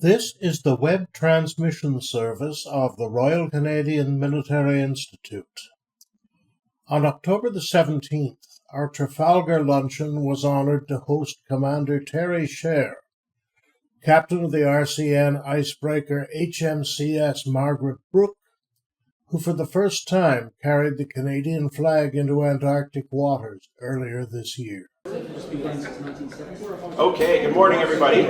This is the web transmission service of the Royal Canadian Military Institute. On October the 17th, our Trafalgar Luncheon was honoured to host Commander Teri Share, Captain of the RCN icebreaker HMCS Margaret Burke, who for the first time carried the Canadian flag into Antarctic waters earlier this year. Okay, good morning everybody.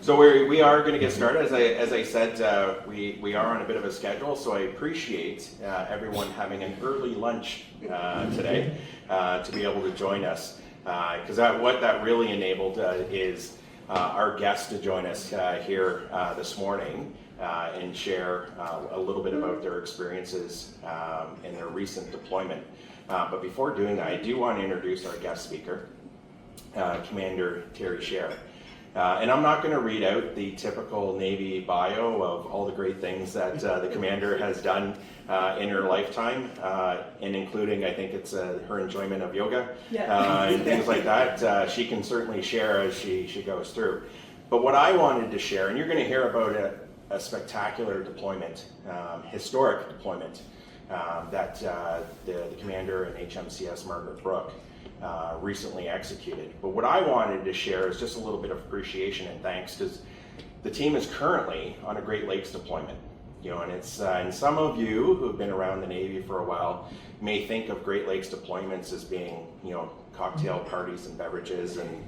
So we are going to get started. As I said, we are on a bit of a schedule, so I appreciate everyone having an early lunch today to be able to join us. Because what that really enabled is our guests to join us here this morning and share a little bit about their experiences in their recent deployment. But before doing that, I do want to introduce our guest speaker, Commander Teri Share. And I'm not going to read out the typical Navy bio of all the great things that the commander has done in her lifetime, and including, I think it's her enjoyment of yoga and things like that. She can certainly share as she goes through. But what I wanted to share, and you're going to hear about a spectacular deployment, historic deployment that the commander in HMCS Margaret Burke recently executed. But what I wanted to share is just a little bit of appreciation and thanks, because the team is currently on a Great Lakes deployment. And it's and some of you who have been around the Navy for a while may think of Great Lakes deployments as being, cocktail parties and beverages and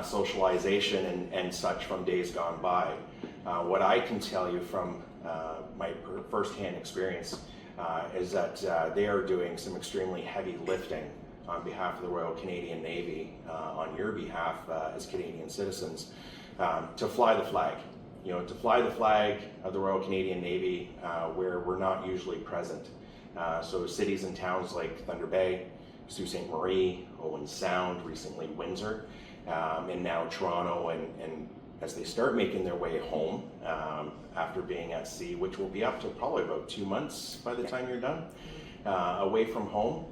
socialization and such from days gone by. What I can tell you from my firsthand experience is that they are doing some extremely heavy lifting on behalf of the Royal Canadian Navy, on your behalf as Canadian citizens, to fly the flag. To fly the flag of the Royal Canadian Navy where we're not usually present. So cities and towns like Thunder Bay, Sault Ste. Marie, Owen Sound, recently Windsor, and now Toronto, and as they start making their way home after being at sea, which will be up to probably about 2 months by the time you're done, away from home.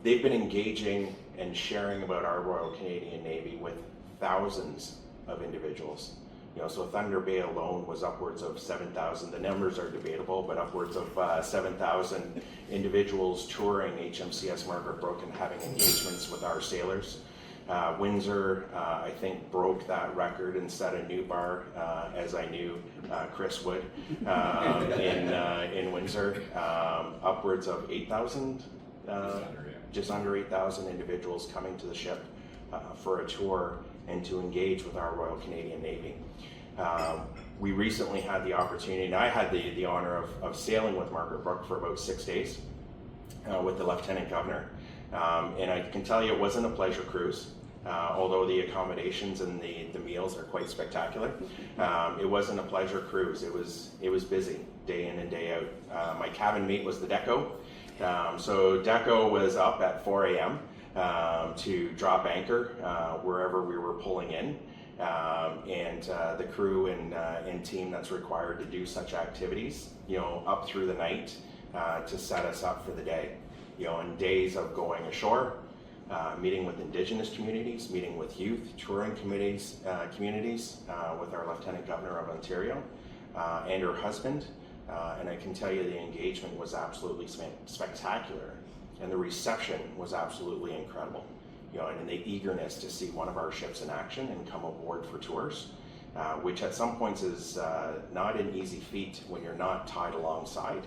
They've been engaging and sharing about our Royal Canadian Navy with thousands of individuals. So Thunder Bay alone was upwards of 7,000. The numbers are debatable, but upwards of 7,000 individuals touring HMCS Margaret Burke and having engagements with our sailors. Windsor, I think, broke that record and set a new bar, as I knew Chris would, in Windsor. Upwards of 8,000. Just under 8,000 individuals coming to the ship for a tour and to engage with our Royal Canadian Navy. We recently had the opportunity, and I had the honor of sailing with Margaret Burke for about 6 days with the Lieutenant Governor. And I can tell you it wasn't a pleasure cruise, although the accommodations and the meals are quite spectacular. It wasn't a pleasure cruise. It was busy day in and day out. My cabin mate was the deco. So Deco was up at 4 a.m. To drop anchor wherever we were pulling in, and the crew and team that's required to do such activities, up through the night to set us up for the day. In days of going ashore, meeting with Indigenous communities, meeting with youth, touring communities with our Lieutenant Governor of Ontario and her husband. And I can tell you the engagement was absolutely spectacular, and the reception was absolutely incredible. And the eagerness to see one of our ships in action and come aboard for tours, which at some points is not an easy feat when you're not tied alongside,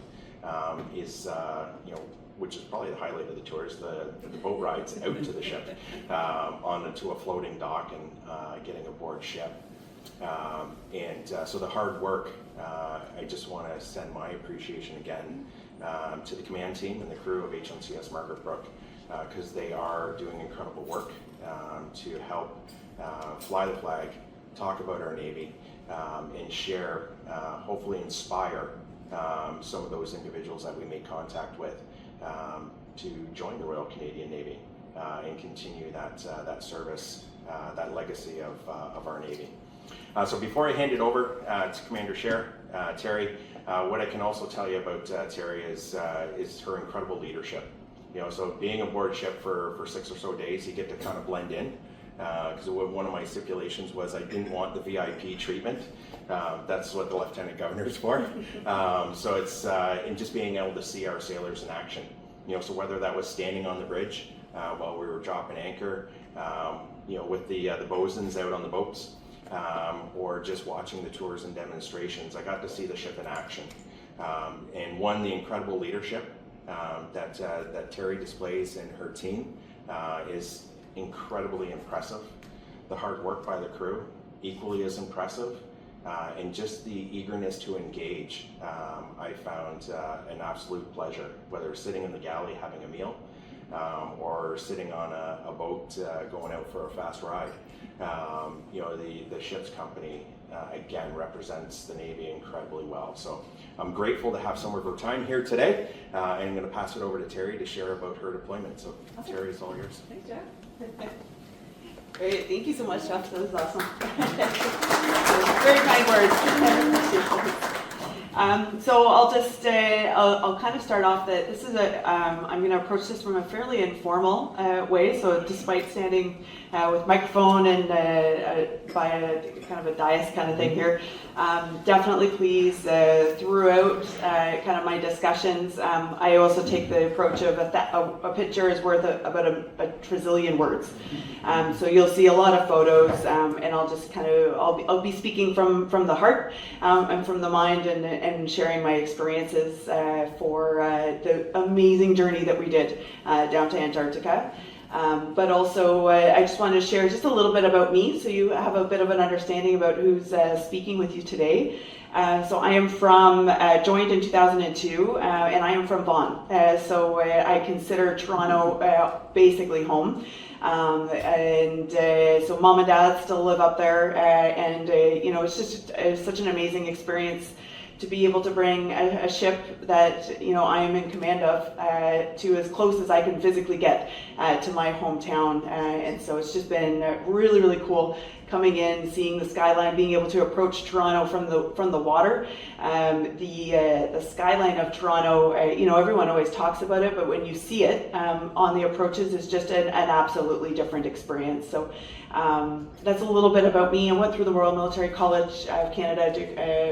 which is probably the highlight of the tours, the boat rides out to the ship, onto a floating dock and getting aboard ship. So the hard work, I just want to send my appreciation again to the command team and the crew of HMCS Margaret Burke, because they are doing incredible work to help fly the flag, talk about our Navy, and share, hopefully inspire some of those individuals that we make contact with to join the Royal Canadian Navy and continue that service, that legacy of our Navy. So before I hand it over to Commander Share, Teri, what I can also tell you about Teri is her incredible leadership. So being aboard ship for 6 or so days, you get to kind of blend in because one of my stipulations was I didn't want the VIP treatment. That's what the Lieutenant Governor's for. So it's in just being able to see our sailors in action. So whether that was standing on the bridge while we were dropping anchor, with the bosuns out on the boats, or just watching the tours and demonstrations, I got to see the ship in action. And the incredible leadership that Teri displays in her team is incredibly impressive. The hard work by the crew, equally as impressive, and just the eagerness to engage, I found an absolute pleasure, whether sitting in the galley having a meal, or sitting on a boat going out for a fast ride. The ship's company again represents the Navy incredibly well. So I'm grateful to have some of her time here today, and I'm going to pass it over to Teri to share about her deployment. So awesome. Teri, it's all yours. Thanks, Jeff. Great, thank you so much, Jeff. That was awesome. Very kind words. So I'll just I'll kind of start off that this is I'm going to approach this from a fairly informal way. So despite standing with microphone and by a kind of a dais kind of thing here, definitely please throughout kind of my discussions, I also take the approach of a picture is worth about a trillion words. So you'll see a lot of photos, and I'll just kind of I'll be speaking from the heart and from the mind, and sharing my experiences for the amazing journey that we did down to Antarctica. But also, I just wanted to share just a little bit about me, so you have a bit of an understanding about who's speaking with you today. So I am joined in 2002, and I am from Vaughan. So I consider Toronto basically home. So mom and dad still live up there, and it's just such an amazing experience to be able to bring a ship that I am in command of to as close as I can physically get to my hometown, and so it's just been really, really cool coming in, seeing the skyline, being able to approach Toronto from the water. The skyline of Toronto, everyone always talks about it, but when you see it on the approaches, it's just an absolutely different experience. So that's a little bit about me. I went through the Royal Military College of Canada,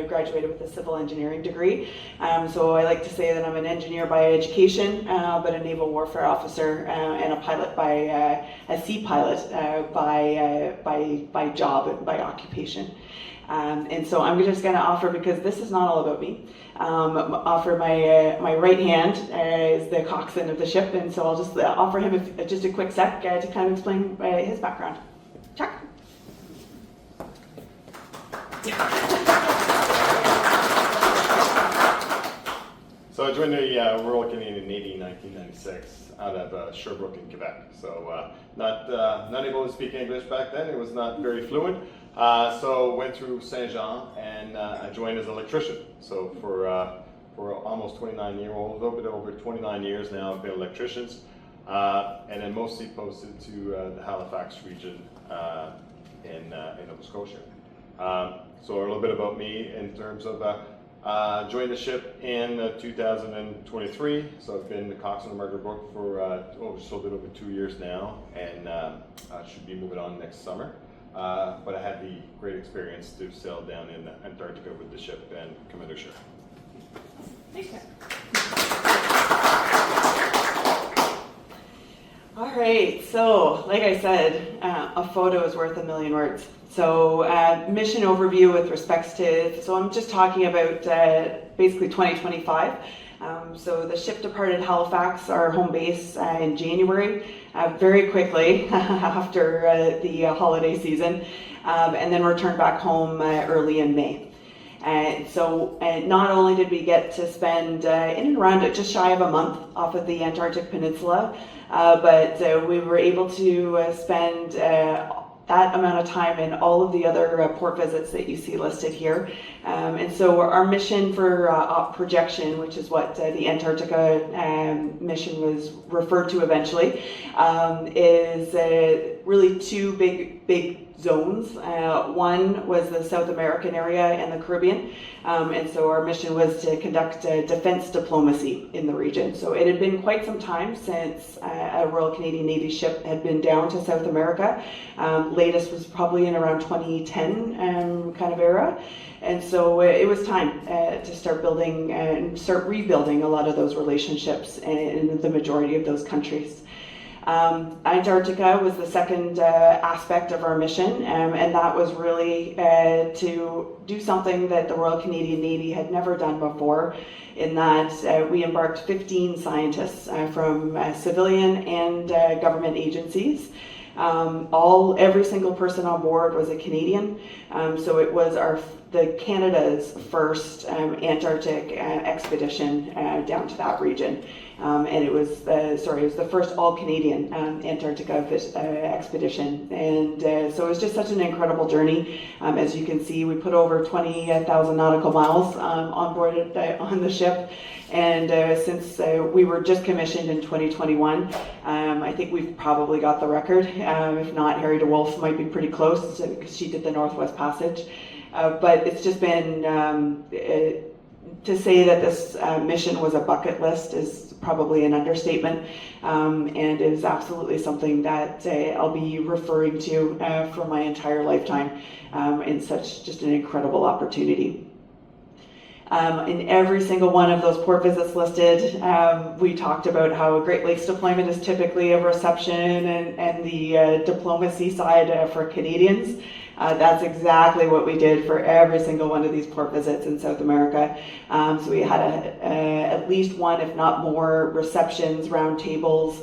graduated with a civil engineering degree. So I like to say that I'm an engineer by education, but a naval warfare officer and a pilot a sea pilot by job and by occupation. And so I'm just going to offer, because this is not all about me, offer my right hand is the coxswain of the ship, and so I'll just offer him just a quick sec to kind of explain his background. Chuck? So I joined the Royal Canadian Navy in 1996 out of Sherbrooke in Quebec. So not able to speak English back then. It was not very fluent. So went through Saint Jean, and I joined as an electrician. So for almost 29 years, a little bit over 29 years now, I've been electricians, and then mostly posted to the Halifax region in Nova Scotia. So a little bit about me in terms of joined the ship in 2023. So I've been the coxswain of Margaret Burke for just a little bit over 2 years now, and I should be moving on next summer. But I had the great experience to sail down in Antarctica with the ship and Commander Share. Thanks, all right, so like I said, a photo is worth a million words. So mission overview with respects to, so I'm just talking about basically 2025. So the ship departed Halifax, our home base, in January, very quickly after the holiday season, and then returned back home early in May. And so not only did we get to spend in and around just shy of a month off of the Antarctic Peninsula, but we were able to spend that amount of time in all of the other port visits that you see listed here. And so our mission for projection, which is what the Antarctica mission was referred to eventually, is really two big zones. One was the South American area and the Caribbean, and so our mission was to conduct defense diplomacy in the region. So it had been quite some time since a Royal Canadian Navy ship had been down to South America. Latest was probably in around 2010 kind of era. And so it was time to start building and start rebuilding a lot of those relationships in the majority of those countries. Antarctica was the second aspect of our mission, and that was really to do something that the Royal Canadian Navy had never done before, in that we embarked 15 scientists from civilian and government agencies. Every single person on board was a Canadian, so it was Canada's first Antarctic expedition down to that region. And it was the first all-Canadian Antarctica expedition. And so it was just such an incredible journey. As you can see, we put over 20,000 nautical miles on board on the ship. And since we were just commissioned in 2021, I think we've probably got the record. If not, Harry DeWolf might be pretty close because she did the Northwest Passage. But it's just been, to say that this mission was a bucket list is probably an understatement, and is absolutely something that I'll be referring to for my entire lifetime, in such just an incredible opportunity. In every single one of those port visits listed, we talked about how a Great Lakes deployment is typically a reception and the diplomacy side for Canadians. That's exactly what we did for every single one of these port visits in South America. So we had at least one, if not more, receptions, round tables,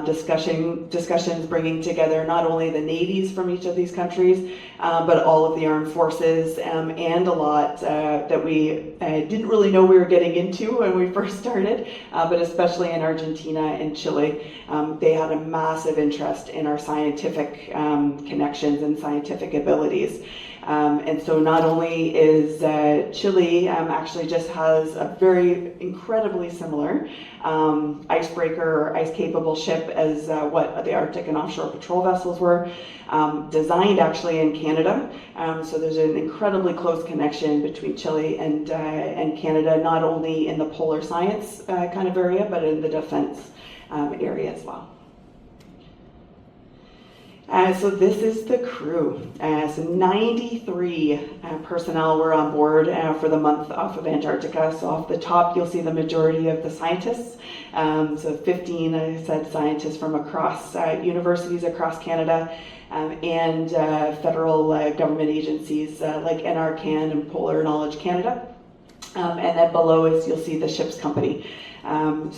discussions bringing together not only the navies from each of these countries, but all of the armed forces, and a lot that we didn't really know we were getting into when we first started, but especially in Argentina and Chile. They had a massive interest in our scientific connections and scientific abilities. And so not only is Chile actually just has a very incredibly similar icebreaker or ice-capable ship as what the Arctic and offshore patrol vessels were, designed actually in Canada. So there's an incredibly close connection between Chile and Canada, not only in the polar science kind of area, but in the defense area as well. So this is the crew. So 93 personnel were on board for the month off of Antarctica. So off the top, you'll see the majority of the scientists. So 15, I said, scientists from across universities across Canada, and federal government agencies like NRCan and Polar Knowledge Canada. And then below is, you'll see the ship's company. I'll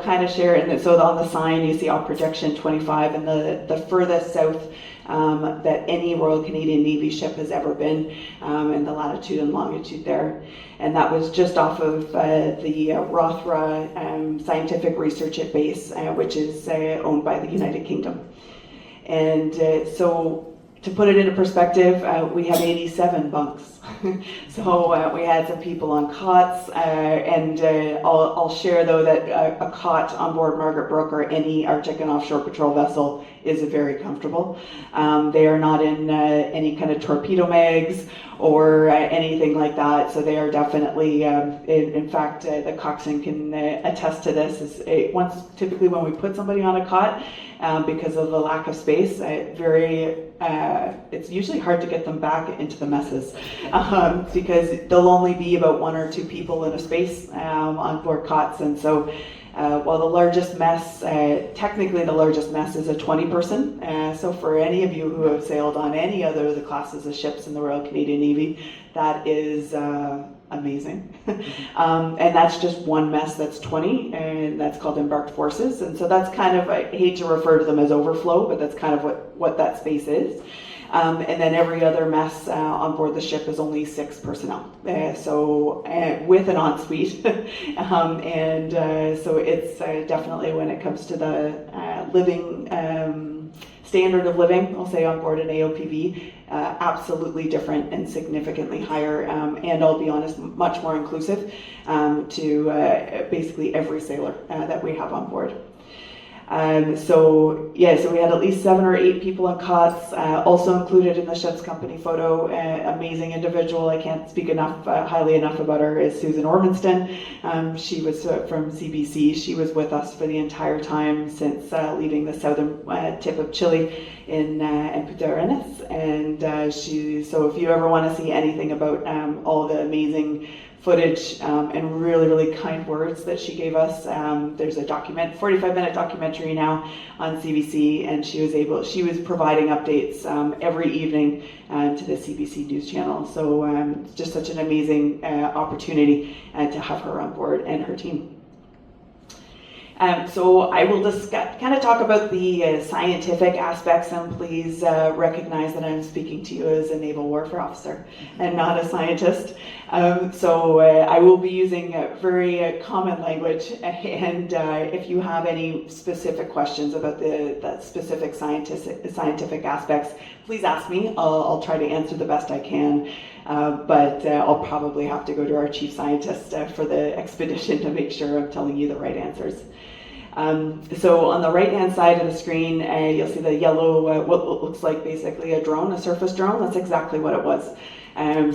kind of share, and so on the sign you see our projection 25, and the furthest south that any Royal Canadian Navy ship has ever been, and the latitude and longitude there. And that was just off of the Rothra Scientific Research at Base, which is owned by the United Kingdom. And so to put it into perspective, we have 87 bunks. So we had some people on cots, and I'll share though that a cot on board Margaret Burke or any Arctic and offshore patrol vessel is very comfortable. They are not in any kind of torpedo mags or anything like that, so they are definitely, in fact, the coxswain can attest to this, typically when we put somebody on a cot, because of the lack of space, it's usually hard to get them back into the messes, because there'll only be about one or two people in a space on board cots. And so while the largest mess, technically the largest mess is a 20-person. So for any of you who have sailed on any other of the classes of ships in the Royal Canadian Navy, that is amazing. And that's just one mess that's 20, and that's called embarked forces. And so that's kind of, I hate to refer to them as overflow, but that's kind of what that space is. And then every other mess on board the ship is only 6 personnel. So with an ensuite. So it's definitely, when it comes to the living standard of living, I'll say on board an AOPV, absolutely different and significantly higher, and I'll be honest, much more inclusive to basically every sailor that we have on board. So we had at least 7 or 8 people on cots. Also included in the ship's company photo, amazing individual. I can't speak highly enough about her, is Susan Ormanston. She was from CBC. She was with us for the entire time since leaving the southern tip of Chile in Punta Arenas. And so if you ever want to see anything about all the amazing footage and really, really kind words that she gave us. There's a 45-minute documentary now on CBC, and she was providing updates every evening to the CBC News Channel. So it's just such an amazing opportunity to have her on board and her team. So I will just kind of talk about the scientific aspects, and please recognize that I'm speaking to you as a naval warfare officer and not a scientist. So I will be using very common language, and if you have any specific questions about the specific scientific aspects, please ask me. I'll try to answer the best I can, but I'll probably have to go to our chief scientist for the expedition to make sure I'm telling you the right answers. So on the right-hand side of the screen, you'll see the yellow, what looks like basically a drone, a surface drone. That's exactly what it was.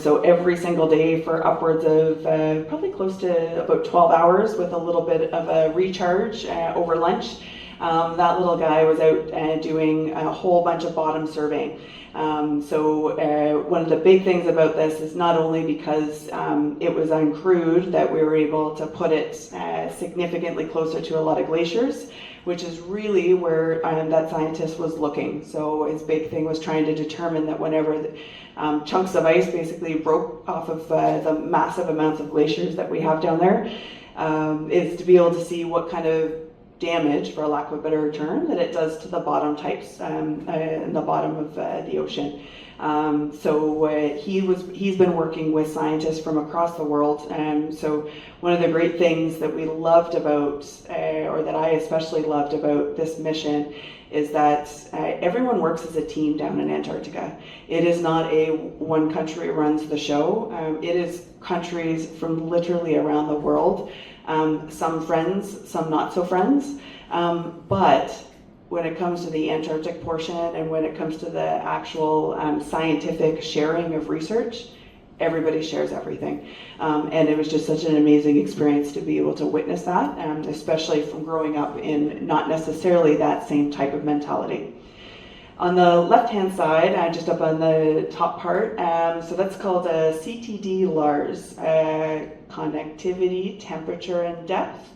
So every single day for upwards of probably close to about 12 hours with a little bit of a recharge over lunch, that little guy was out doing a whole bunch of bottom surveying. So one of the big things about this is not only because it was uncrewed that we were able to put it significantly closer to a lot of glaciers, which is really where that scientist was looking. So his big thing was trying to determine that whenever chunks of ice basically broke off of the massive amounts of glaciers that we have down there, is to be able to see what kind of damage, for lack of a better term, that it does to the bottom types in the bottom of the ocean. So he's been working with scientists from across the world. So one of the great things that we loved about, or that I especially loved about this mission, is that everyone works as a team down in Antarctica. It is not a one country runs the show. It is countries from literally around the world. Some friends, some not so friends. But when it comes to the Antarctic portion and when it comes to the actual scientific sharing of research, everybody shares everything. And it was just such an amazing experience to be able to witness that, especially from growing up in not necessarily that same type of mentality. On the left-hand side, just up on the top part, so that's called a CTD LARS, Connectivity, Temperature, and Depth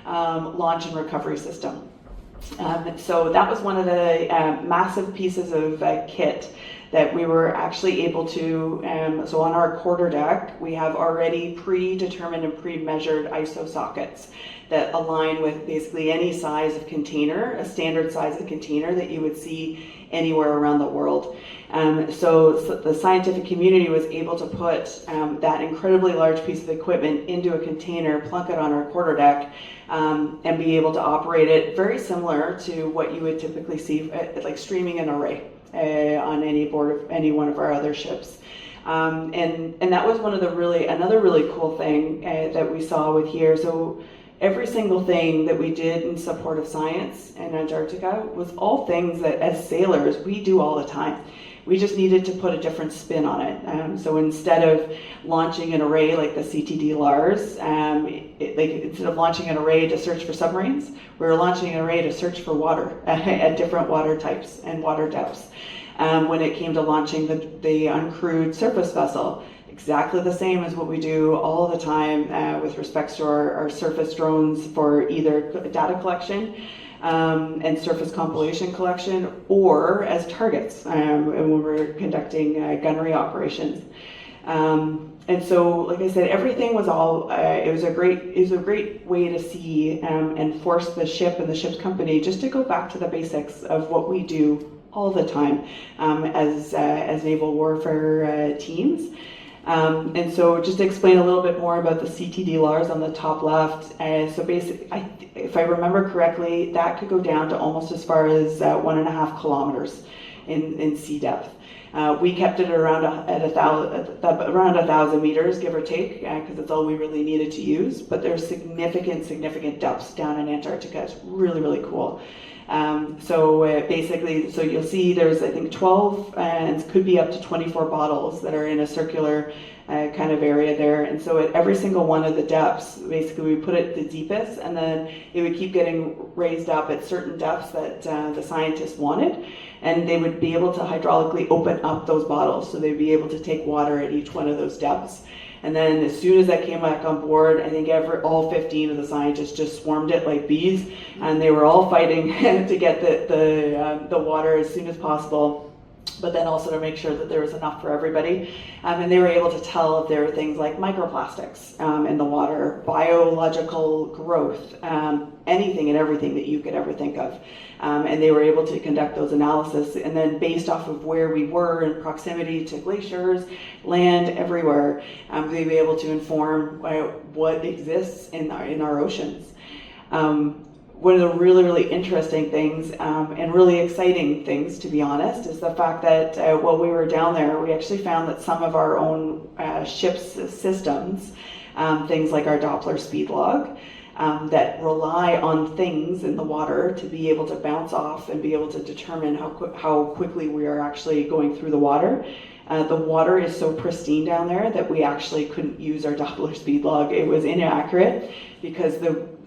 Launch and Recovery System. So that was one of the massive pieces of kit that we were actually able to, so on our quarter deck, we have already predetermined and pre-measured ISO sockets that align with basically any size of container, a standard size of container that you would see anywhere around the world. So the scientific community was able to put that incredibly large piece of equipment into a container, plunk it on our quarter deck, and be able to operate it very similar to what you would typically see like streaming an array on any board of any one of our other ships. And that was one of the another really cool thing that we saw with here. So every single thing that we did in support of science in Antarctica was all things that as sailors we do all the time. We just needed to put a different spin on it. So instead of launching an array like the CTD LARS, instead of launching an array to search for submarines, we were launching an array to search for water at different water types and water depths. When it came to launching the uncrewed surface vessel, exactly the same as what we do all the time with respect to our surface drones for either data collection and surface compilation collection, or as targets when we're conducting gunnery operations. And so, like I said, everything was all. It was a great way to see and force the ship and the ship's company just to go back to the basics of what we do all the time as naval warfare teams. And so just to explain a little bit more about the CTD LARS on the top left, so basically, if I remember correctly, that could go down to almost as far as 1.5 kilometers. in sea depth. We kept it around around 1,000 meters, give or take, because it's all we really needed to use. But there's significant depths down in Antarctica. It's really, really cool. Basically, so you'll see there's, I think, 12 and could be up to 24 bottles that are in a circular kind of area there. And so at every single one of the depths, basically we put it the deepest, and then it would keep getting raised up at certain depths that the scientists wanted. And they would be able to hydraulically open up those bottles. So they'd be able to take water at each one of those depths. And then as soon as that came back on board, I think all 15 of the scientists just swarmed it like bees, and they were all fighting to get the water as soon as possible, but then also to make sure that there was enough for everybody. And they were able to tell if there were things like microplastics in the water, biological growth, anything and everything that you could ever think of. And they were able to conduct those analysis, and then based off of where we were in proximity to glaciers, land, everywhere, they'd be able to inform what exists in our oceans. One of the really, really interesting things and really exciting things, to be honest, is the fact that while we were down there, we actually found that some of our own ship's systems, things like our Doppler speed log, that rely on things in the water to be able to bounce off and be able to determine how quickly we are actually going through the water. The water is so pristine down there that we actually couldn't use our Doppler speed log. It was inaccurate because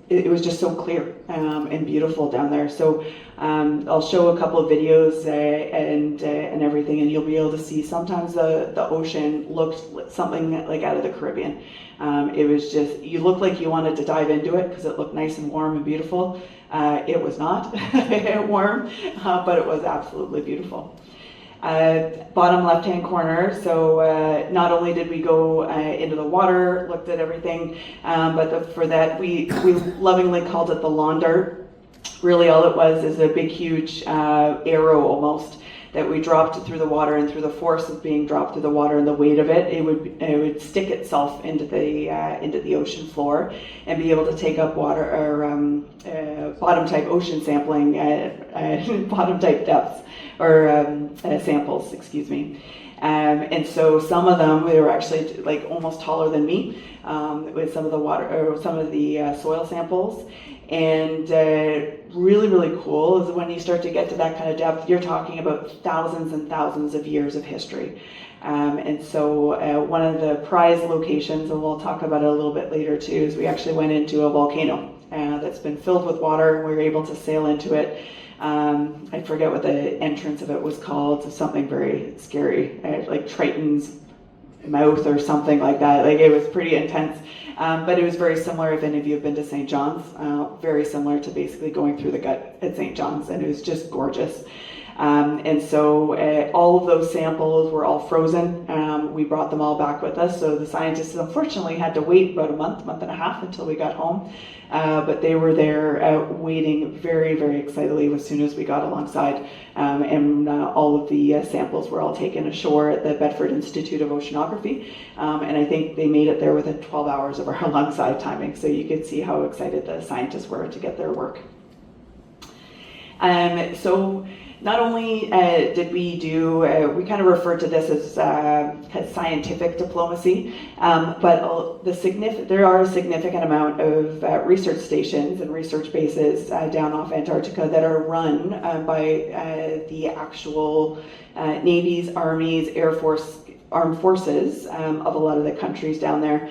it was just so clear and beautiful down there. So I'll show a couple of videos and everything, and you'll be able to see sometimes the ocean looked something like out of the Caribbean. It was just, you looked like you wanted to dive into it because it looked nice and warm and beautiful. It was not warm, but it was absolutely beautiful. Bottom left-hand corner, so not only did we go into the water, looked at everything, but for that we lovingly called it the lawn dart. Really all it was is a big huge arrow almost that we dropped through the water, and through the force of being dropped through the water and the weight of it, it would stick itself into the ocean floor and be able to take up water or bottom type ocean sampling at bottom type depths or samples, excuse me. And so some of them, they were actually like almost taller than me with some of the water or some of the soil samples. And really, really cool is when you start to get to that kind of depth, you're talking about thousands and thousands of years of history. And so one of the prize locations, and we'll talk about it a little bit later too, is we actually went into a volcano that's been filled with water, and we were able to sail into it. I forget what the entrance of it was called. It's something very scary, like Triton's mouth or something like that. Like, it was pretty intense, but it was very similar, if any of you have been to St. John's, very similar to basically going through the gut at St. John's, and it was just gorgeous. And so all of those samples were all frozen. We brought them all back with us, so the scientists unfortunately had to wait about a month and a half until we got home. But they were there waiting very, very excitedly as soon as we got alongside. And all of the samples were all taken ashore at the Bedford Institute of Oceanography. And I think they made it there within 12 hours of our alongside timing. So you could see how excited the scientists were to get their work. So not only did we do, we kind of referred to this as kind of scientific diplomacy, but there are a significant amount of research stations and research bases down off Antarctica that are run by the actual navies, armies, Air Force, armed forces of a lot of the countries down there.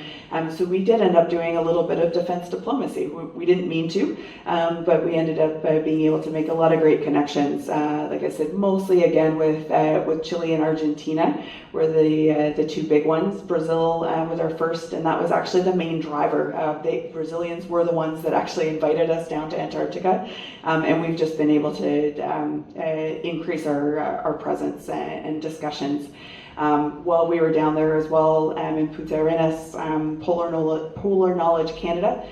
So we did end up doing a little bit of defense diplomacy. We didn't mean to, but we ended up being able to make a lot of great connections. Like I said, mostly again with Chile and Argentina were the two big ones. Brazil was our first, and that was actually the main driver. The Brazilians were the ones that actually invited us down to Antarctica, and we've just been able to increase our presence and discussions. While we were down there as well, in Punta Arenas, Polar Knowledge Canada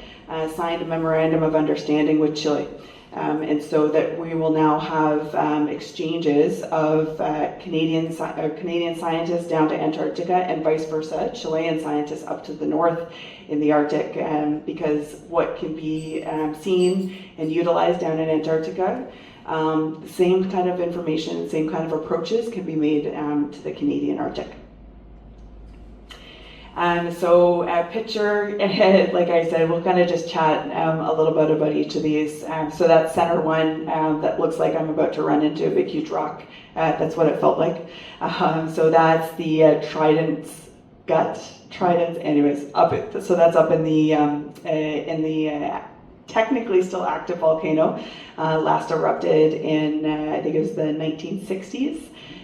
signed a memorandum of understanding with Chile. And so that we will now have exchanges of Canadian scientists down to Antarctica and vice versa, Chilean scientists up to the north in the Arctic, because what can be seen and utilized down in Antarctica The same kind of information, same kind of approaches can be made to the Canadian Arctic. So a picture, like I said, we'll kind of just chat a little bit about each of these. So that center one, that looks like I'm about to run into a big huge rock. That's what it felt like. So that's the Trident's gut. Trident, anyways, so that's up in the technically still active volcano. Last erupted in, I think it was the 1960s.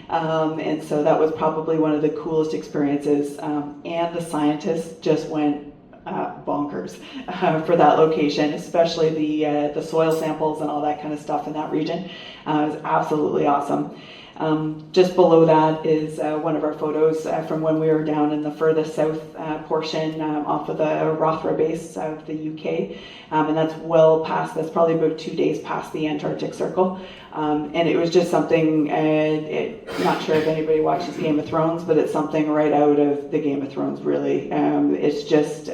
And so that was probably one of the coolest experiences. And the scientists just went bonkers for that location, especially the soil samples and all that kind of stuff in that region. It was absolutely awesome. Just below that is one of our photos from when we were down in the furthest south portion off of the Rothera base of the UK. And that's well past, that's probably about 2 days past the Antarctic Circle. And it was just something, not sure if anybody watches Game of Thrones, but it's something right out of the Game of Thrones, really. It's just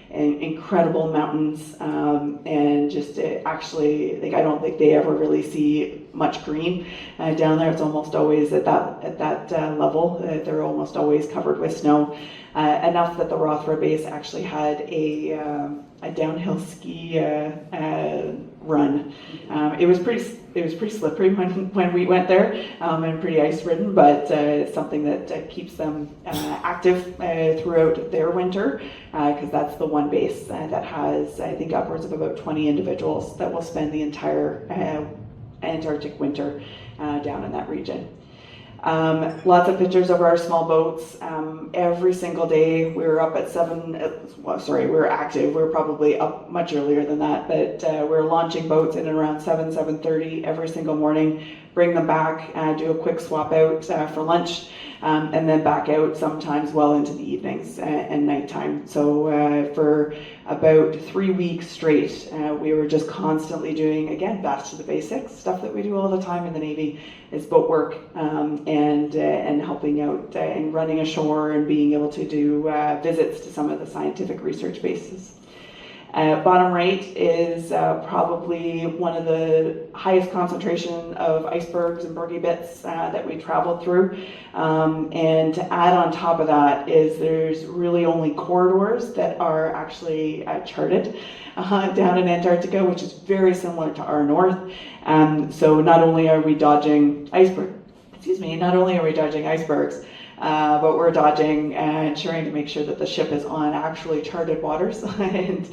incredible mountains, and just actually, like, I don't think they ever really see much green down there. It's almost always at that level. They're almost always covered with snow, enough that the Rothera base actually had a downhill ski run. It was pretty slippery when we went there, and pretty ice ridden, but it's something that keeps them active throughout their winter, because that's the one base that has, I think, upwards of about 20 individuals that will spend the entire Antarctic winter down in that region. Lots of pictures of our small boats. Every single day we were up at 7, we were active. We were probably up much earlier than that, but we were launching boats in and around 7:30 every single morning, bring them back, do a quick swap out for lunch, and then back out sometimes well into the evenings and nighttime. So for about 3 weeks straight, we were just constantly doing, again, back to the basics, stuff that we do all the time in the Navy is boat work, and helping out and running ashore and being able to do visits to some of the scientific research bases. Bottom right is probably one of the highest concentration of icebergs and bergy bits that we traveled through. And to add on top of that is there's really only corridors that are actually charted down in Antarctica, which is very similar to our north. So not only are we dodging icebergs, but we're dodging and ensuring to make sure that the ship is on actually charted waters. And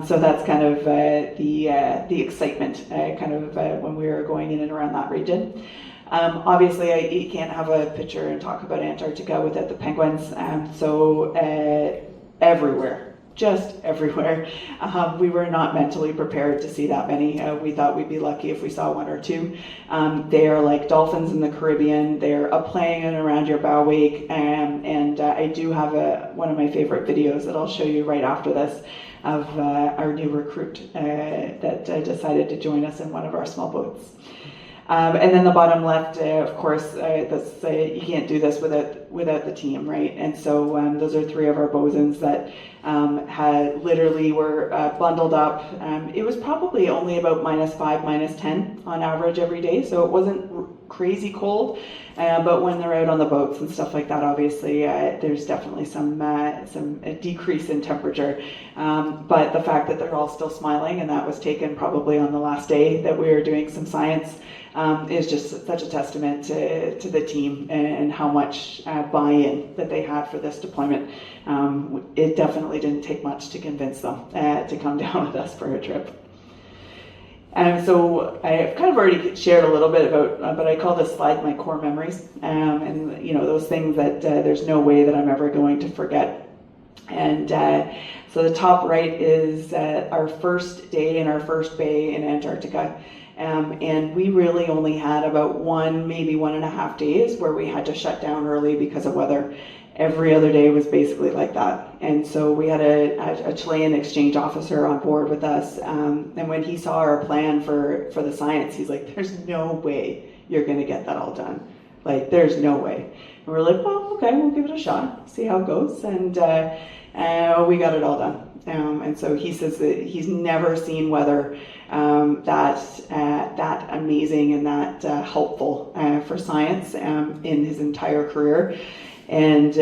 so that's kind of the excitement when we were going in and around that region. Obviously, you can't have a picture and talk about Antarctica without the penguins. So everywhere. Just everywhere. We were not mentally prepared to see that many. We thought we'd be lucky if we saw 1 or 2. They are like dolphins in the Caribbean. They're up playing in and around your bow wake. And I do have one of my favorite videos that I'll show you right after this of our new recruit that decided to join us in one of our small boats. And then the bottom left, of course, you can't do this without the team, right? And so those are 3 of our bosuns that had literally were bundled up. It was probably only about -5, -10 on average every day, so it wasn't crazy cold. But when they're out on the boats and stuff like that, obviously there's definitely some decrease in temperature. But the fact that they're all still smiling, and that was taken probably on the last day that we were doing some science, is just such a testament to the team and how much buy-in that they had for this deployment. It definitely didn't take much to convince them to come down with us for a trip. So I've kind of already shared a little bit about, but I call this slide my core memories, and those things that there's no way that I'm ever going to forget. And so the top right is our first day in our first bay in Antarctica. And we really only had about 1, maybe 1.5 days where we had to shut down early because of weather. Every other day was basically like that. And so we had a Chilean exchange officer on board with us. And when he saw our plan for the science, he's like, there's no way you're going to get that all done. Like, there's no way. And we're like, well, okay, we'll give it a shot, see how it goes. And we got it all done. And so he says that he's never seen weather that amazing and that helpful for science in his entire career. And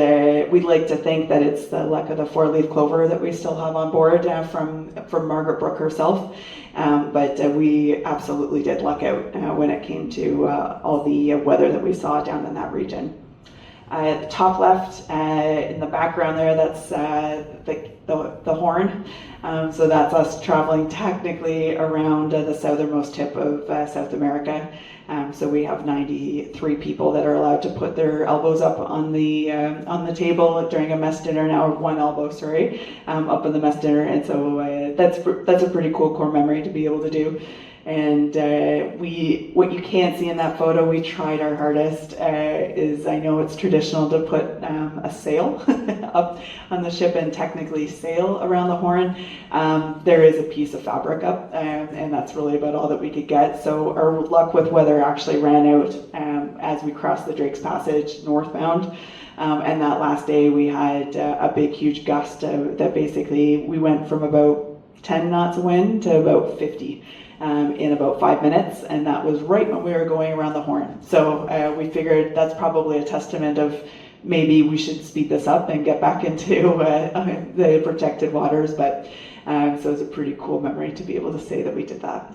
we'd like to think that it's the luck of the four-leaf clover that we still have on board from Margaret Burke herself. But we absolutely did luck out when it came to all the weather that we saw down in that region. At the top left, in the background there, that's the horn. So that's us traveling technically around the southernmost tip of South America. So we have 93 people that are allowed to put their elbows up on the table during a mess dinner now, or one elbow, sorry, up in the mess dinner. And so that's a pretty cool core memory to be able to do. And what you can't see in that photo, we tried our hardest, is I know it's traditional to put a sail up on the ship and technically sail around the horn. There is a piece of fabric up, and that's really about all that we could get. So our luck with weather actually ran out as we crossed the Drake's Passage northbound. And that last day we had a big, huge gust that basically we went from about 10 knots of wind to about 50. In about 5 minutes, and that was right when we were going around the horn. So we figured that's probably a testament of maybe we should speed this up and get back into the protected waters, but so it's a pretty cool memory to be able to say that we did that.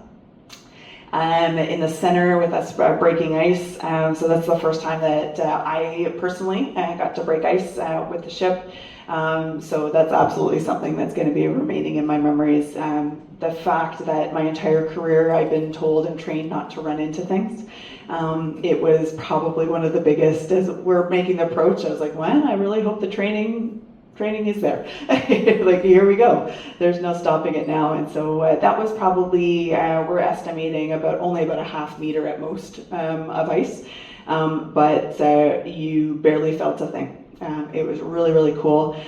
In the center with us breaking ice, so that's the first time that I personally got to break ice with the ship. So that's absolutely something that's going to be remaining in my memories. The fact that my entire career I've been told and trained not to run into things. It was probably one of the biggest, as we're making the approach, I was like, well, I really hope the training is there. Like, here we go. There's no stopping it now. And so that was probably, we're estimating only about a half meter at most of ice. But you barely felt a thing. It was really, really cool.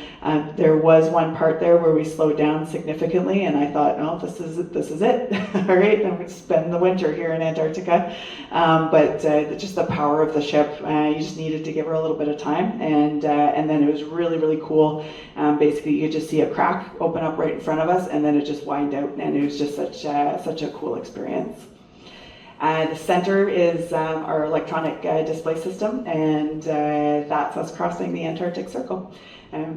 There was one part there where we slowed down significantly, and I thought, oh, this is it. All right, I'm going to spend the winter here in Antarctica. But just the power of the ship, you just needed to give her a little bit of time, and then it was really, really cool. Basically, you could just see a crack open up right in front of us, and then it just widened out, and it was just such a cool experience. The center is our electronic display system, and that's us crossing the Antarctic Circle.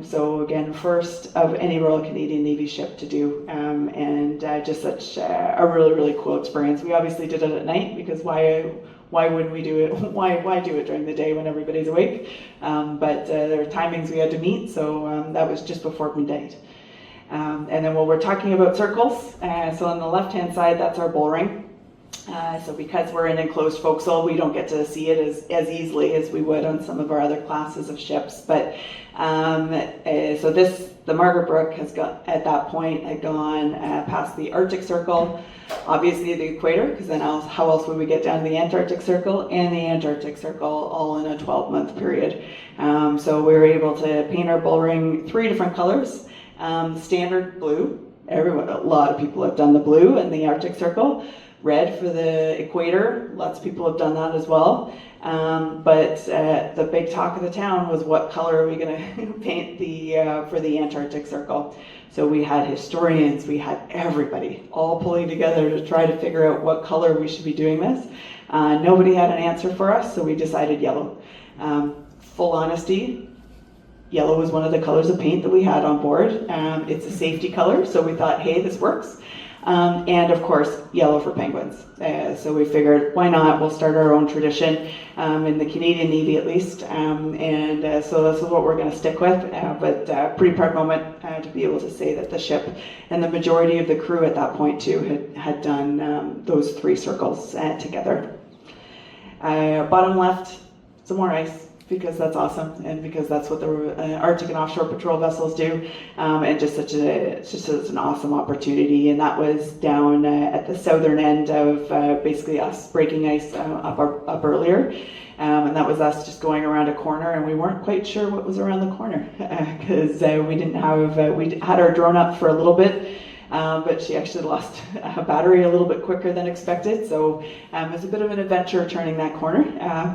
So again, first of any Royal Canadian Navy ship to do, and just such a really, really cool experience. We obviously did it at night, because why wouldn't we do it? Why do it during the day when everybody's awake? But there were timings we had to meet, so that was just before midnight. And then while we're talking about circles, so on the left-hand side, that's our bull ring. So because we're in enclosed forecastle, we don't get to see it as easily as we would on some of our other classes of ships. But so the Margaret Burke has got, at that point, had gone past the Arctic Circle, obviously the equator, because then how else would we get down to the Antarctic Circle and the Antarctic Circle all in a 12-month period. So we were able to paint our bull ring 3 different colors. Standard blue, a lot of people have done the blue in the Arctic Circle. Red for the equator, lots of people have done that as well. But the big talk of the town was, what color are we going to paint for the Antarctic Circle? So we had historians, we had everybody all pulling together to try to figure out what color we should be doing this. Nobody had an answer for us, so we decided yellow. Full honesty, yellow was one of the colors of paint that we had on board. It's a safety color, so we thought, hey, this works. And of course, yellow for penguins. So we figured, why not? We'll start our own tradition in the Canadian Navy, at least. So this is what we're going to stick with. But pretty proud moment to be able to say that the ship and the majority of the crew at that point too had done those 3 circles together. Bottom left, some more ice, because that's awesome, and because that's what the Arctic and offshore patrol vessels do, and just such an awesome opportunity. And that was down at the southern end of basically us breaking ice up earlier, and that was us just going around a corner, and we weren't quite sure what was around the corner because we didn't have we had our drone up for a little bit. But she actually lost a battery a little bit quicker than expected, so it was a bit of an adventure turning that corner,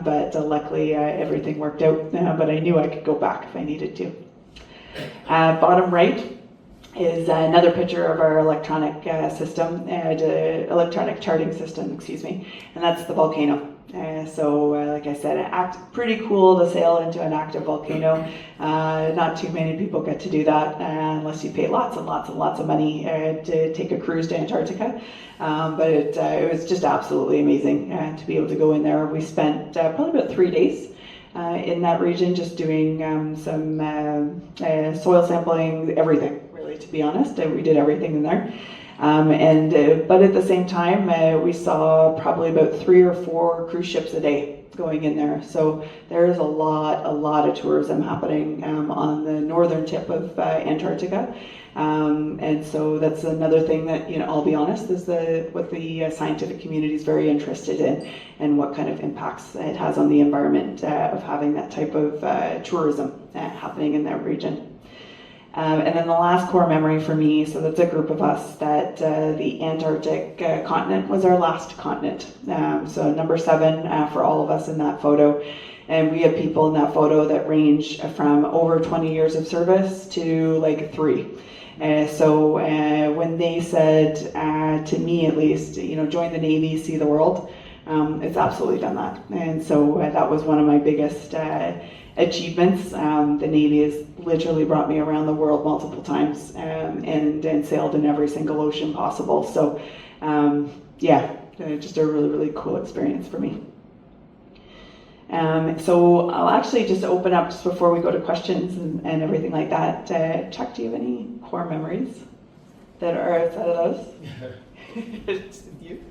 but luckily everything worked out, but I knew I could go back if I needed to. Bottom right is another picture of our electronic system, electronic charting system, excuse me, and that's the volcano. So, like I said, pretty cool to sail into an active volcano. Not too many people get to do that unless you pay lots and lots and lots of money to take a cruise to Antarctica. But it was just absolutely amazing to be able to go in there. We spent probably about 3 days in that region, just doing some soil sampling, everything, really, to be honest. We did everything in there. But at the same time, we saw probably about 3 or 4 cruise ships a day going in there. So there is a lot of tourism happening on the northern tip of Antarctica. And so that's another thing that, I'll be honest, is what the scientific community is very interested in, and what kind of impacts it has on the environment of having that type of tourism happening in that region. And then the last core memory for me, so that's a group of us, that the Antarctic continent was our last continent. So number 7 for all of us in that photo. And we have people in that photo that range from over 20 years of service to like 3. So when they said, to me at least, join the Navy, see the world, it's absolutely done that. And so that was one of my biggest achievements. The Navy has literally brought me around the world multiple times and sailed in every single ocean possible. So just a really, really cool experience for me. So I'll actually just open up just before we go to questions and everything like that. Chuck, do you have any core memories that are outside of those? You?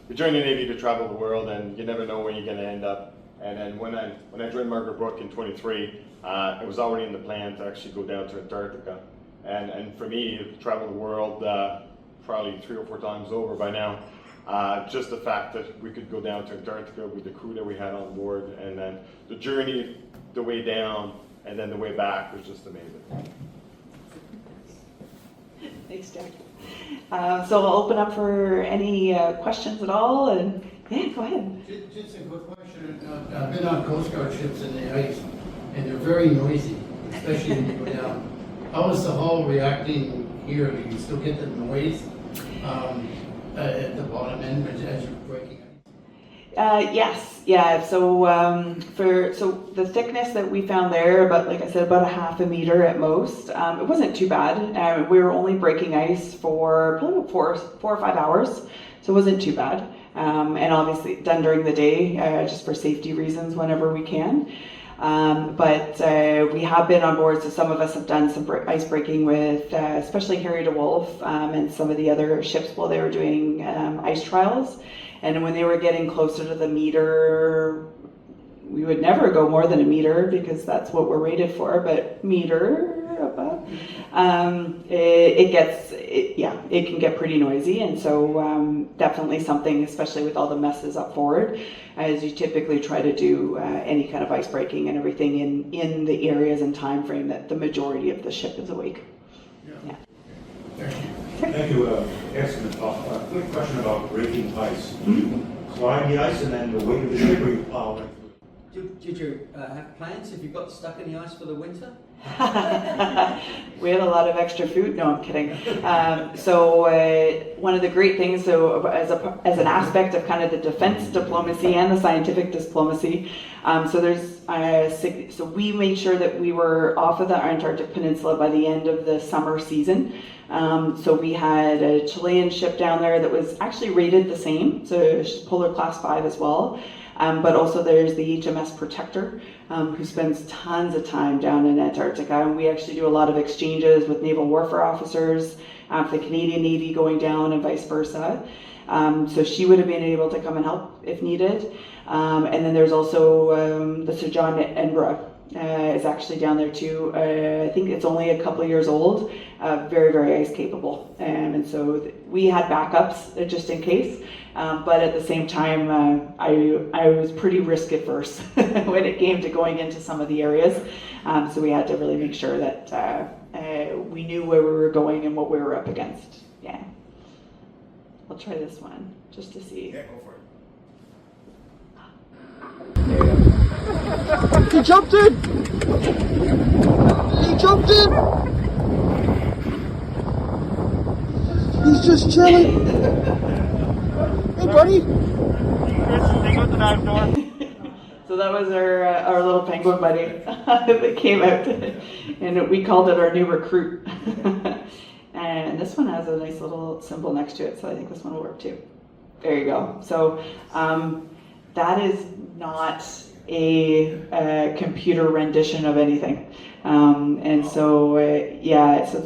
We joined the Navy to travel the world, and you never know where you're going to end up. And then when I joined Margaret Burke in 23, it was already in the plan to actually go down to Antarctica. And for me, to travel the world probably 3 or 4 times over by now. Just the fact that we could go down to Antarctica with the crew that we had on board, and then the journey, the way down, and then the way back was just amazing. Thanks, Jack. So I'll open up for any questions at all, and yeah, go ahead. Just a quick question. I've been on Coast Guard ships in the ice, and they're very noisy, especially when you go down. How is the hull reacting here? Do you still get the noise at the bottom end as you're breaking ice? Yes, yeah. So the thickness that we found there, about like I said, about 0.5 meter at most. It wasn't too bad. We were only breaking ice for probably about 4 or 5 hours, so it wasn't too bad. And obviously done during the day, just for safety reasons whenever we can. But we have been on board, so some of us have done some ice breaking with, especially Harry DeWolf and some of the other ships while they were doing ice trials. And when they were getting closer to the meter, we would never go more than 1 meter because that's what we're rated for, but meter above, it can get pretty noisy. And so definitely something, especially with all the messes up forward, as you typically try to do any kind of ice breaking and everything in the areas and time frame that the majority of the ship is awake. Yeah. Thank you. Asking a quick question about breaking ice. You climb the ice and then the weight of the ship, or you plow right through? Did you have plans if you got stuck in the ice for the winter? We had a lot of extra food. No, I'm kidding. So one of the great things, so as an aspect of kind of the defense diplomacy and the scientific diplomacy, so we made sure that we were off of the Antarctic Peninsula by the end of the summer season. So we had a Chilean ship down there that was actually rated the same, so it's Polar Class 5 as well. But also there's the HMS Protector, who spends tons of time down in Antarctica, and we actually do a lot of exchanges with naval warfare officers, the Canadian Navy going down and vice versa. So she would have been able to come and help if needed. And then there's also the Sir John Edinburgh is actually down there too. I think it's only a couple of years old, very, very ice capable. And so we had backups just in case. But at the same time, I was pretty risk averse when it came to going into some of the areas. So we had to really make sure that we knew where we were going and what we were up against. Yeah. I'll try this one just to see. Yeah, go for it. jumped in! He jumped in! He's just chilling. Hey, buddy. So that was our little penguin buddy that came out, and we called it our new recruit. And this one has a nice little symbol next to it, so I think this one will work too. There you go. So that is not a computer rendition of anything, and so yeah, so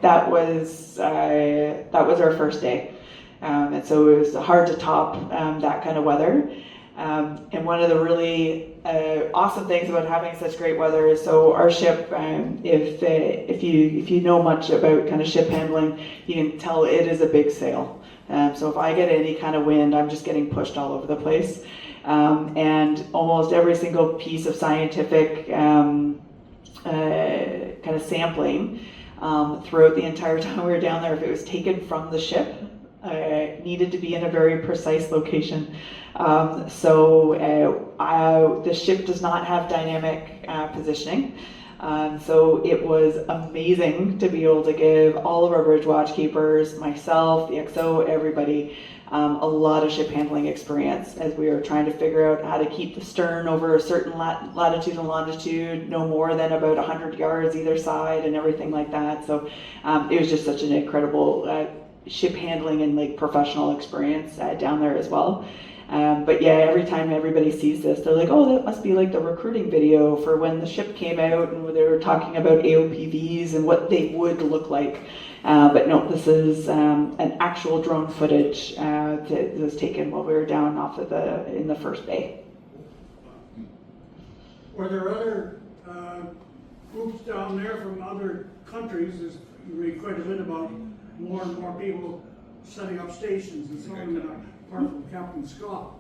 that was our first day, and so it was hard to top that kind of weather. And one of the really awesome things about having such great weather is, so our ship, if you know much about kind of ship handling, you can tell it is a big sail. So if I get any kind of wind, I'm just getting pushed all over the place. And almost every single piece of scientific kind of sampling throughout the entire time we were down there, if it was taken from the ship, needed to be in a very precise location. So the ship does not have dynamic positioning. So it was amazing to be able to give all of our bridge watchkeepers, myself, the XO, everybody, a lot of ship handling experience as we were trying to figure out how to keep the stern over a certain latitude and longitude, no more than about 100 yards either side and everything like that. So it was just such an incredible ship handling and like professional experience down there as well. But yeah, every time everybody sees this, they're like, oh, that must be like the recruiting video for when the ship came out and they were talking about AOPVs and what they would look like. But no, this is an actual drone footage that was taken while we were down off of in the first bay. Were there other groups down there from other countries? You read quite a bit about more and more people setting up stations and so on, apart from Captain Scott.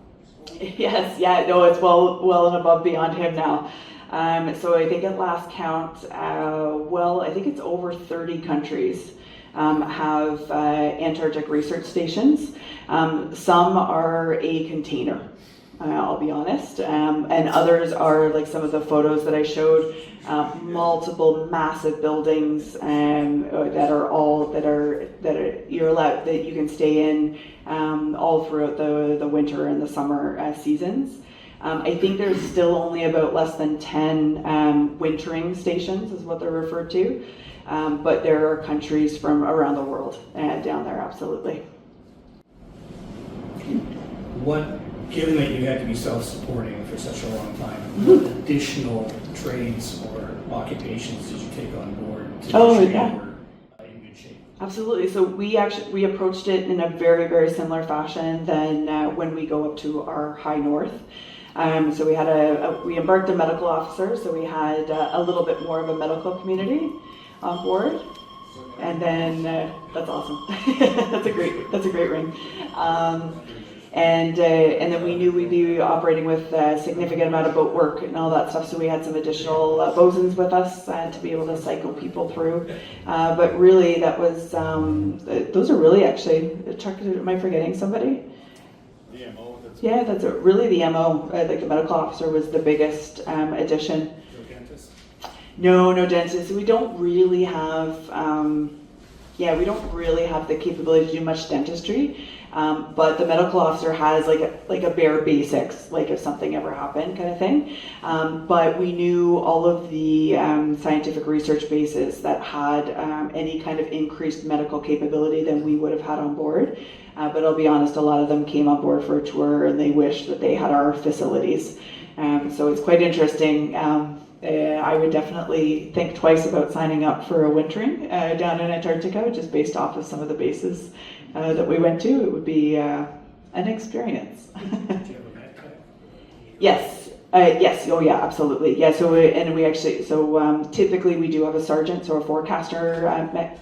So. Yes, yeah, no, it's well and above beyond him now. So I think at last count, I think it's over 30 countries have Antarctic research stations. Some are a container, I'll be honest, and others are like some of the photos that I showed, multiple massive buildings that you're allowed, that you can stay in all throughout the winter and the summer seasons. I think there's still only about less than 10 wintering stations is what they're referred to, but there are countries from around the world down there, absolutely. Given that you had to be self-supporting for such a long time, what additional trades or occupations did you take on board to ensure you were in good shape? Absolutely. So we approached it in a very, very similar fashion than when we go up to our high north. So we embarked a medical officer, so we had a little bit more of a medical community on board. And then that's awesome. that's a great ring. And then we knew we'd be operating with a significant amount of boat work and all that stuff, so we had some additional bosuns with us to be able to cycle people through. But really, that was those are really actually. Chuck, am I forgetting somebody? The MO. Yeah, that's really the MO. Like the medical officer was the biggest addition. No dentist? No dentist. We don't really have. We don't really have the capability to do much dentistry. But the medical officer has like a bare basics, like if something ever happened kind of thing. But we knew all of the scientific research bases that had any kind of increased medical capability than we would have had on board. But I'll be honest, a lot of them came on board for a tour and they wished that they had our facilities. So it's quite interesting. I would definitely think twice about signing up for a wintering down in Antarctica, just based off of some of the bases that we went to. It would be an experience. Do you have a med tech? Yes. Yes. Oh, yeah. Absolutely. Yeah. So typically we do have a sergeant, so a forecaster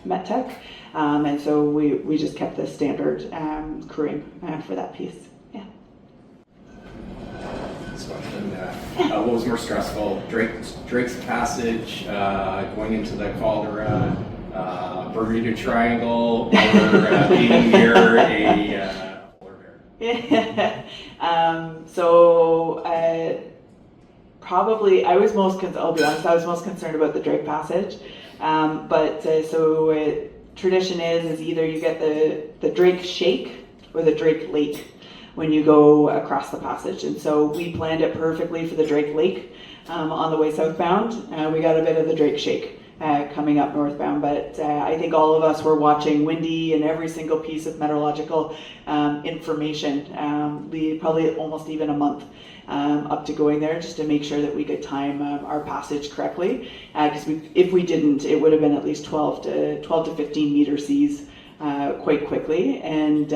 met tech, and so we just kept the standard crewing for that piece. Yeah. This question: what was more stressful, Drake's Passage, going into the caldera, Bermuda Triangle, or being near a polar bear? So probably, I'll be honest, I was most concerned about the Drake Passage. Tradition is either you get the Drake Shake or the Drake Lake when you go across the passage. And so we planned it perfectly for the Drake Lake on the way southbound. We got a bit of the Drake Shake coming up northbound, but I think all of us were watching windy and every single piece of meteorological information, probably almost even a month up to going there, just to make sure that we could time our passage correctly. Because if we didn't, it would have been at least 12 to 15 meter seas quite quickly. And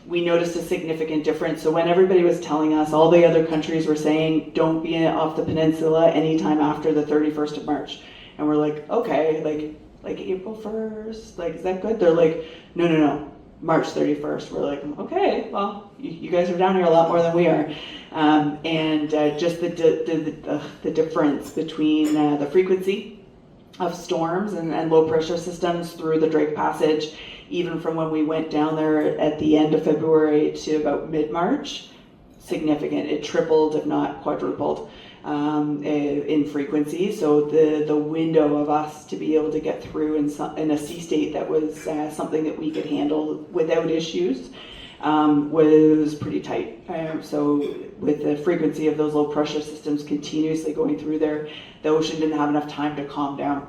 we noticed a significant difference. So when everybody was telling us, all the other countries were saying, don't be off the peninsula anytime after the 31st of March. And we're like, okay, like April 1st, like, is that good? They're like, no, March 31st. We're like, okay, well, you guys are down here a lot more than we are. Just the difference between the frequency of storms and low pressure systems through the Drake Passage, even from when we went down there at the end of February to about mid-March, significant. It tripled, if not quadrupled, in frequency. So the window of us to be able to get through in a sea state that was something that we could handle without issues was pretty tight. So with the frequency of those low pressure systems continuously going through there, the ocean didn't have enough time to calm down.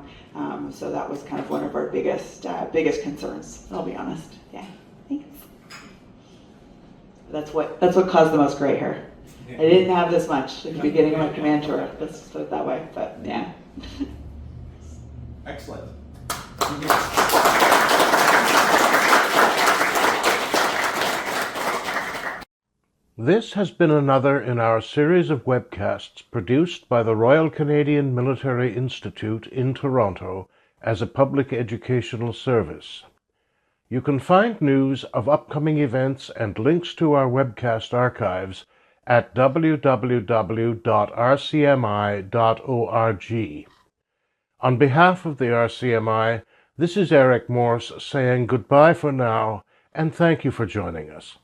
So that was kind of one of our biggest concerns, I'll be honest. Yeah, thanks. That's what caused the most gray hair. I didn't have this much at the beginning of my command tour, let's put it that way, but yeah. Excellent. This has been another in our series of webcasts produced by the Royal Canadian Military Institute in Toronto as a public educational service. You can find news of upcoming events and links to our webcast archives at www.rcmi.org. On behalf of the RCMI, this is Eric Morse saying goodbye for now, and thank you for joining us.